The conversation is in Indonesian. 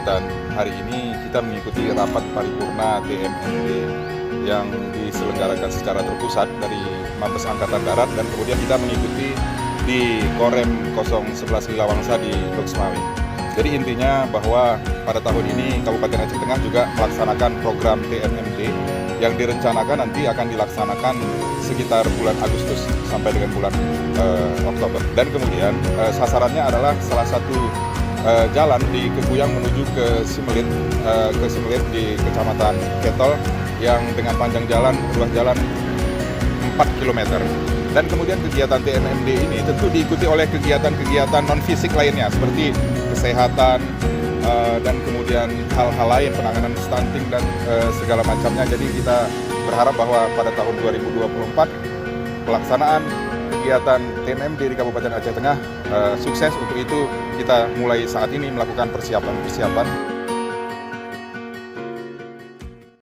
kegiatan hari ini kita mengikuti rapat paripurna TMMD yang diselenggarakan secara terpusat dari Mabes Angkatan Darat, dan kemudian kita mengikuti di Korem 011 Lilawangsa di Loksmawe. Jadi intinya bahwa pada tahun ini Kabupaten Aceh Tengah juga melaksanakan program TMMD yang direncanakan nanti akan dilaksanakan sekitar bulan Agustus sampai dengan bulan Oktober. Dan kemudian sasarannya adalah salah satu jalan di Kebuyang menuju ke Simelit di Kecamatan Ketol yang dengan panjang jalan, ruas jalan 4 km. Dan kemudian kegiatan TMMD ini tentu diikuti oleh kegiatan-kegiatan non-fisik lainnya seperti kesehatan dan kemudian hal-hal lain, penanganan stunting dan segala macamnya. Jadi kita berharap bahwa pada tahun 2024 pelaksanaan kegiatan TMMD di Kabupaten Aceh Tengah sukses. Untuk itu kita mulai saat ini melakukan persiapan-persiapan.